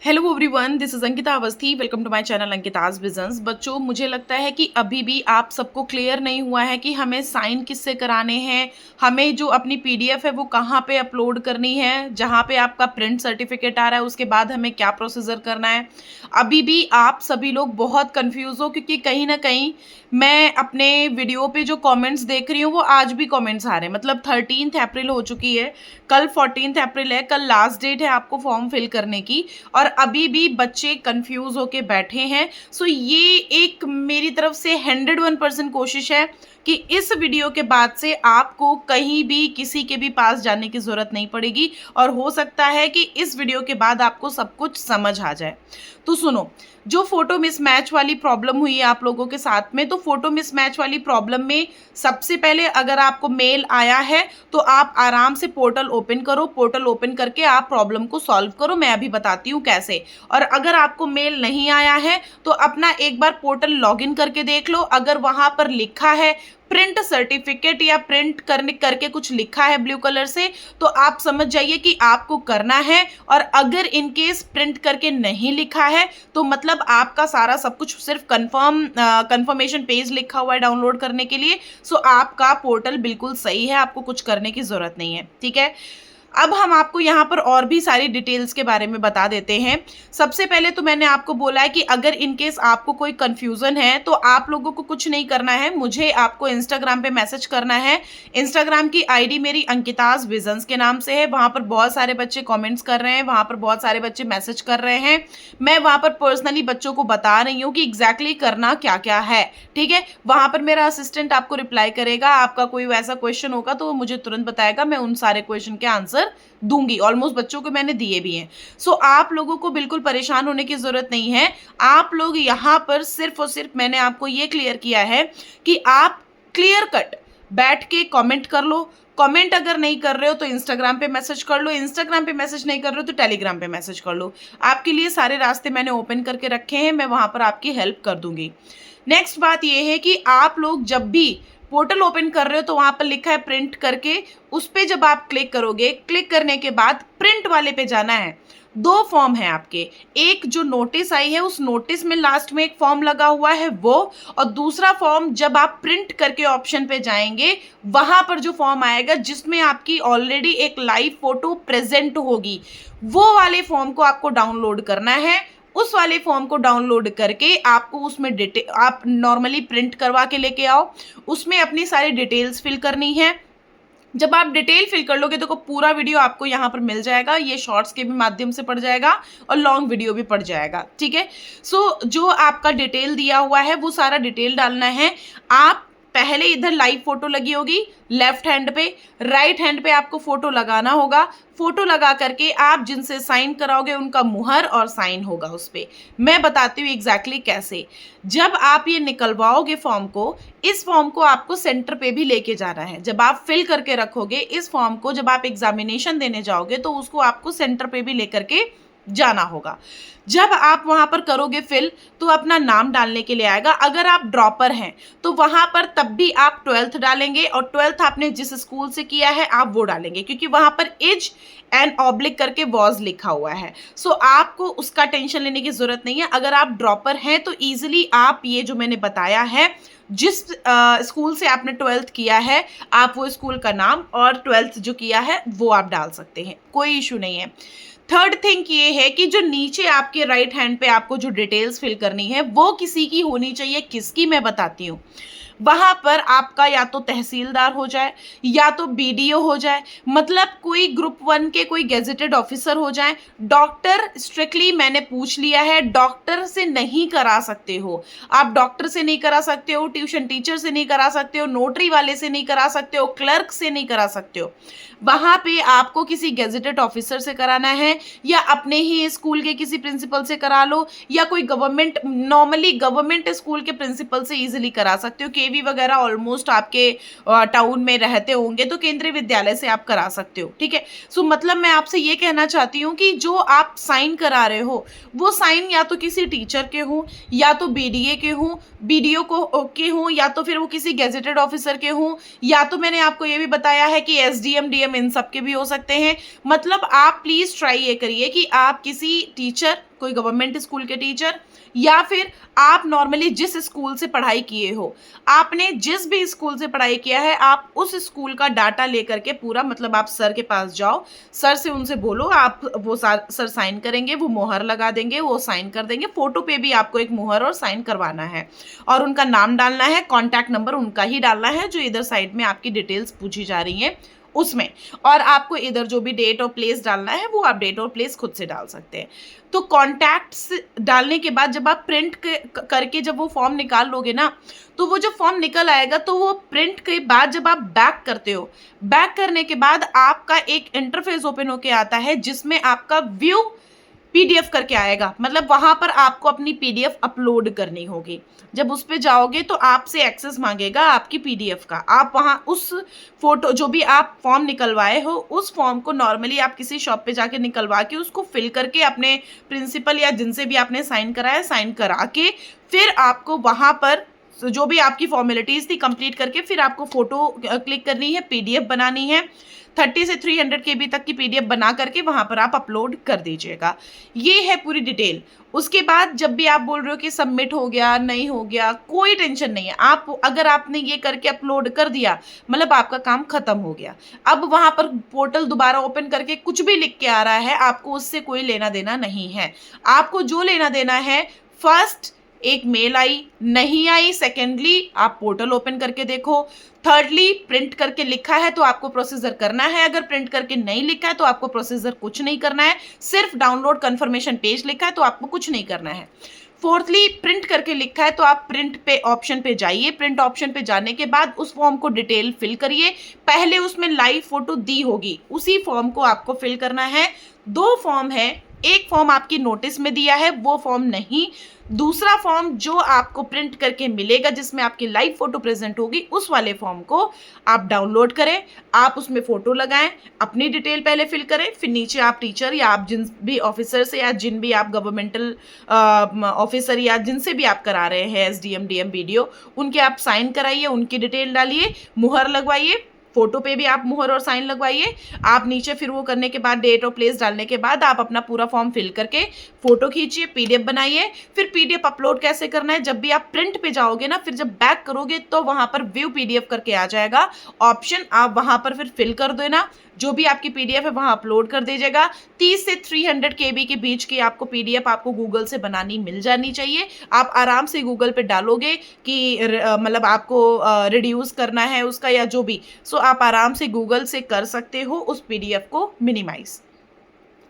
Hello everyone, this is Ankita Awasthi. Welcome to my channel Ankita's business. बच्चों, मुझे लगता है कि अभी भी आप सबको क्लियर नहीं हुआ है कि हमें साइन किससे कराने हैं, हमें जो अपनी पीडीएफ है वो कहाँ पे अपलोड करनी है, जहाँ पे आपका प्रिंट सर्टिफिकेट आ रहा है उसके बाद हमें क्या प्रोसीजर करना है। अभी भी आप सभी लोग बहुत कंफ्यूज हो, क्योंकि कहीं ना कहीं मैं अपने वीडियो पे जो कमेंट्स देख रही हूँ वो आज भी कमेंट्स आ रहे हैं। मतलब 13 अप्रैल हो चुकी है, कल 14 अप्रैल है, कल लास्ट डेट है आपको फॉर्म फिल करने की, और अभी भी बच्चे कंफ्यूज होके बैठे हैं। सो ये एक मेरी तरफ से 101% कोशिश है कि इस वीडियो के बाद से आपको कहीं भी किसी के भी पास जाने की जरूरत नहीं पड़ेगी, और हो सकता है कि इस वीडियो के बाद आपको सब कुछ समझ आ जाए। तो सुनो, जो फोटो मिसमैच वाली प्रॉब्लम हुई है आप लोगों के साथ में, तो फोटो मिसमैच वाली प्रॉब्लम में सबसे पहले अगर आपको मेल आया है तो आप आराम से पोर्टल ओपन करो। पोर्टल ओपन करके आप प्रॉब्लम को सॉल्व करो। मैं अभी बताती हूँ कैसे। और अगर आपको मेल नहीं आया है तो अपना एक बार पोर्टल लॉगिन करके देख लो। अगर वहां पर लिखा है प्रिंट सर्टिफिकेट या प्रिंट करने करके कुछ लिखा है ब्लू कलर से, तो आप समझ जाइए कि आपको करना है। और अगर इनकेस प्रिंट करके नहीं लिखा है तो मतलब आपका सारा सब कुछ सिर्फ कंफर्मेशन पेज लिखा हुआ है डाउनलोड करने के लिए। सो आपका पोर्टल बिल्कुल सही है, आपको कुछ करने की जरूरत नहीं है। ठीक है, अब हम आपको यहाँ पर और भी सारी डिटेल्स के बारे में बता देते हैं। सबसे पहले तो मैंने आपको बोला है कि अगर इनकेस आपको कोई कंफ्यूजन है तो आप लोगों को कुछ नहीं करना है, मुझे आपको इंस्टाग्राम पे मैसेज करना है। इंस्टाग्राम की आईडी मेरी अंकिताज विजन्स के नाम से है। वहां पर बहुत सारे बच्चे कमेंट्स कर रहे हैं, वहां पर बहुत सारे बच्चे मैसेज कर रहे हैं। मैं वहां पर पर्सनली बच्चों को बता रही हूँ कि एग्जैक्टली करना क्या क्या है। ठीक है, वहां पर मेरा असिस्टेंट आपको रिप्लाई करेगा। आपका कोई वैसा क्वेश्चन होगा तो वो मुझे तुरंत बताएगा, मैं उन सारे क्वेश्चन के आंसर दूंगी। ऑलमोस्ट बच्चों को मैंने दिए भी हैं। सो आप लोगों को बिल्कुल परेशान होने की जरूरत नहीं है। आप लोग यहाँ पर सिर्फ और सिर्फ मैंने आपको ये क्लियर किया है कि आप क्लियर कट बैठ के कमेंट कर लो। कमेंट अगर नहीं कर रहे हो तो इंस्टाग्राम पे मैसेज कर लो, इंस्टाग्राम पे मैसेज नहीं कर रहे हो तो टेलीग्राम पे मैसेज कर लो। आपके लिए सारे रास्ते मैंने ओपन करके रखे हैं, मैं वहां पर आपकी हेल्प कर दूंगी। नेक्स्ट बात यह है कि आप लोग जब भी पोर्टल ओपन कर रहे हो तो वहां पर लिखा है प्रिंट करके, उस पर जब आप क्लिक करोगे, क्लिक करने के बाद प्रिंट वाले पे जाना है। दो फॉर्म है आपके, एक जो नोटिस आई है उस नोटिस में लास्ट में एक फॉर्म लगा हुआ है वो, और दूसरा फॉर्म जब आप प्रिंट करके ऑप्शन पे जाएंगे वहां पर जो फॉर्म आएगा जिसमें आपकी ऑलरेडी एक लाइव फोटो प्रेजेंट होगी, वो वाले फॉर्म को आपको डाउनलोड करना है। उस वाले फॉर्म को डाउनलोड करके आपको उसमें डिटेल आप नॉर्मली प्रिंट करवा के लेके आओ, उसमें अपनी सारी डिटेल्स फिल करनी है। जब आप डिटेल फिल कर लोगे तो पूरा वीडियो आपको यहाँ पर मिल जाएगा, ये शॉर्ट्स के भी माध्यम से पड़ जाएगा और लॉन्ग वीडियो भी पड़ जाएगा। ठीक है, सो जो आपका डिटेल दिया हुआ है वो सारा डिटेल डालना है। आप पहले इधर लाइव फोटो लगी होगी लेफ्ट हैंड पे, राइट हैंड पे आपको फोटो लगाना होगा। फोटो लगा करके आप जिनसे साइन कराओगे उनका मुहर और साइन होगा उस पे। मैं बताती हूँ एग्जैक्टली कैसे। जब आप ये निकलवाओगे फॉर्म को, इस फॉर्म को आपको सेंटर पे भी लेके जाना है। जब आप फिल करके रखोगे इस फॉर्म को, जब आप एग्जामिनेशन देने जाओगे तो उसको आपको सेंटर पे भी लेकर के जाना होगा। जब आप वहां पर करोगे फिल तो अपना नाम डालने के लिए आएगा। अगर आप ड्रॉपर हैं तो वहां पर तब भी आप 12th डालेंगे, और 12th आपने जिस स्कूल से किया है आप वो डालेंगे, क्योंकि वहां पर इज एंड ऑब्लिक करके वॉज लिखा हुआ है। सो आपको उसका टेंशन लेने की जरूरत नहीं है। अगर आप ड्रॉपर हैं तो इजिली आप ये जो मैंने बताया है, जिस स्कूल से आपने 12th किया है आप वो स्कूल का नाम और 12th जो किया है वो आप डाल सकते हैं, कोई इशू नहीं है। थर्ड थिंग ये है कि जो नीचे आपके राइट हैंड पे आपको जो डिटेल्स फिल करनी है वो किसी की होनी चाहिए। किसकी, मैं बताती हूँ। वहां पर आपका या तो तहसीलदार हो जाए या तो बीडीओ हो जाए, मतलब कोई ग्रुप 1 के कोई गेजेटेड ऑफिसर हो जाए। डॉक्टर स्ट्रिक्टली मैंने पूछ लिया है, डॉक्टर से नहीं करा सकते हो आप। डॉक्टर से नहीं करा सकते हो, ट्यूशन टीचर से नहीं करा सकते हो, नोटरी वाले से नहीं करा सकते हो, क्लर्क से नहीं करा सकते हो। वहां पे आपको किसी गेजेटेड ऑफिसर से कराना है, या अपने ही स्कूल के किसी प्रिंसिपल से करा लो, या कोई गवर्नमेंट, नॉर्मली गवर्नमेंट स्कूल के प्रिंसिपल से इजीली करा सकते हो। केवी वगैरह ऑलमोस्ट आपके टाउन में रहते होंगे तो केंद्रीय विद्यालय से आप करा सकते हो। ठीक है, सो मतलब मैं आपसे ये कहना चाहती हूँ कि जो आप साइन करा रहे हो वो साइन या तो किसी टीचर के हो, या तो बीडीए के हो, बीडीओ को के हो, या तो फिर वो किसी गेजेटेड ऑफिसर के हो, या तो मैंने आपको ये भी बताया है कि एसडीएम डीएम इन सब के भी हो सकते हैं। मतलब आप प्लीज ट्राई ये करिए कि आप किसी टीचर, कोई गवर्नमेंट स्कूल के टीचर, या फिर आप नॉर्मली जिस स्कूल से पढ़ाई किए हो, आपने जिस भी स्कूल से पढ़ाई किया है, आप उस स्कूल का डाटा लेकर के पूरा, मतलब आप सर के पास जाओ, सर से उनसे बोलो, आप वो सर साइन करेंगे, वो मोहर लगा देंगे, वो साइन कर देंगे। फोटो पे भी आपको एक मोहर और साइन करवाना है, और उनका नाम डालना है, कॉन्टैक्ट नंबर उनका ही डालना है जो इधर साइड में आपकी डिटेल्स पूछी जा रही हैं उसमें, और आपको इधर जो भी डेट और प्लेस डालना है वो आप डेट और प्लेस खुद से डाल सकते हैं। तो कॉन्टैक्ट्स डालने के बाद जब आप प्रिंट करके जब वो फॉर्म निकाल लोगे ना, तो वो जो फॉर्म निकल आएगा, तो वो प्रिंट के बाद जब आप बैक करते हो, बैक करने के बाद आपका एक इंटरफेस ओपन होके आता है जिसमें आपका व्यू पीडीएफ करके आएगा, मतलब वहां पर आपको अपनी पीडीएफ अपलोड करनी होगी। जब उस पे जाओगे तो आपसे एक्सेस मांगेगा आपकी पीडीएफ का। आप वहां उस फोटो जो भी आप फॉर्म निकलवाए हो, उस फॉर्म को नॉर्मली आप किसी शॉप पे जाके निकलवा के उसको फिल करके अपने प्रिंसिपल या जिनसे भी आपने साइन कराया, साइन करा के फिर आपको वहां पर जो भी आपकी फॉर्मेलिटीज थी कंप्लीट करके फिर आपको फोटो क्लिक करनी है, पीडीएफ बनानी है। 30 से 300 केबी तक की पीडीएफ बना करके वहां पर आप अपलोड कर दीजिएगा। ये है पूरी डिटेल। उसके बाद जब भी आप बोल रहे हो कि सबमिट हो गया, नहीं हो गया, कोई टेंशन नहीं है। आप अगर आपने ये करके अपलोड कर दिया, मतलब आपका काम खत्म हो गया। अब वहां पर पोर्टल दोबारा ओपन करके कुछ भी लिख के आ रहा है, आपको उससे कोई लेना देना नहीं है। आपको जो लेना देना है, फर्स्ट एक मेल आई, नहीं आई, सेकेंडली आप पोर्टल ओपन करके देखो, थर्डली प्रिंट करके लिखा है तो आपको प्रोसीजर करना है, अगर प्रिंट करके नहीं लिखा है तो आपको प्रोसीजर कुछ नहीं करना है, सिर्फ डाउनलोड कंफर्मेशन पेज लिखा है तो आपको कुछ नहीं करना है। फोर्थली प्रिंट करके लिखा है तो आप प्रिंट पे ऑप्शन पे जाइए, प्रिंट ऑप्शन पे जाने के बाद उस फॉर्म को डिटेल फिल करिए। पहले उसमें लाइव फोटो दी होगी, उसी फॉर्म को आपको फिल करना है। 2 फॉर्म है, एक फॉर्म आपकी नोटिस में दिया है, वो फॉर्म नहीं, दूसरा फॉर्म जो आपको प्रिंट करके मिलेगा जिसमें आपकी लाइव फोटो प्रेजेंट होगी, उस वाले फॉर्म को आप डाउनलोड करें, आप उसमें फोटो लगाएं, अपनी डिटेल पहले फिल करें, फिर नीचे आप टीचर या आप जिन भी ऑफिसर से या जिन भी आप गवर्नमेंटल ऑफिसर या जिनसे भी आप करा रहे हैं, एसडीएम डीएम बीडीओ, उनके आप साइन कराइए, उनकी डिटेल डालिए, मुहर लगवाइए, फोटो पे भी आप मुहर और साइन लगवाइए। आप नीचे फिर वो करने के बाद डेट और प्लेस डालने के बाद आप अपना पूरा फॉर्म फिल करके फोटो खींचिए, पीडीएफ बनाइए। फिर पीडीएफ अपलोड कैसे करना है, जब भी आप प्रिंट पे जाओगे ना, फिर जब बैक करोगे तो वहां पर व्यू पीडीएफ करके आ जाएगा ऑप्शन, आप वहां पर फिर फिल कर देना, जो भी आपकी पीडीएफ है वहां अपलोड कर दीजिएगा। 30 से 300 केबी के बीच की आपको पीडीएफ आपको गूगल से बनानी मिल जानी चाहिए। आप आराम से गूगल पे डालोगे कि मतलब आपको रिड्यूस करना है उसका या जो भी, सो आप आराम से गूगल से कर सकते हो उस पीडीएफ को मिनिमाइज।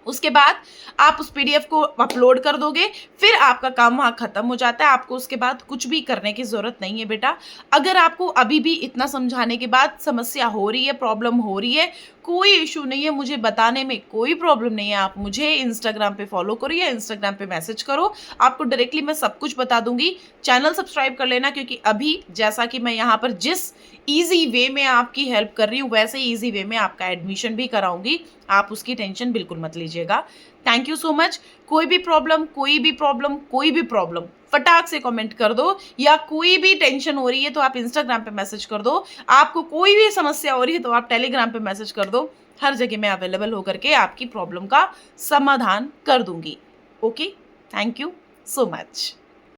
उसके बाद आप उस पीडीएफ को अपलोड कर दोगे, फिर आपका काम वहाँ खत्म हो जाता है। आपको उसके बाद कुछ भी करने की ज़रूरत नहीं है बेटा। अगर आपको अभी भी इतना समझाने के बाद समस्या हो रही है, प्रॉब्लम हो रही है, कोई इशू नहीं है, मुझे बताने में कोई प्रॉब्लम नहीं है। आप मुझे इंस्टाग्राम पे फॉलो करो या इंस्टाग्राम पे मैसेज करो, आपको डायरेक्टली मैं सब कुछ बता दूंगी। चैनल सब्सक्राइब कर लेना, क्योंकि अभी जैसा कि मैं यहाँ पर जिस ईजी वे में आपकी हेल्प कर रही हूँ, वैसे ही ईजी वे में आपका एडमिशन भी कराऊंगी। आप उसकी टेंशन बिल्कुल मत लीजिएगा। Thank you so much. कोई भी प्रॉब्लम फटाक से कमेंट कर दो, या कोई भी टेंशन हो रही है तो आप इंस्टाग्राम पे मैसेज कर दो, आपको कोई भी समस्या हो रही है तो आप टेलीग्राम पे मैसेज कर दो। हर जगह मैं अवेलेबल होकर के आपकी प्रॉब्लम का समाधान कर दूंगी। Okay, thank you so much.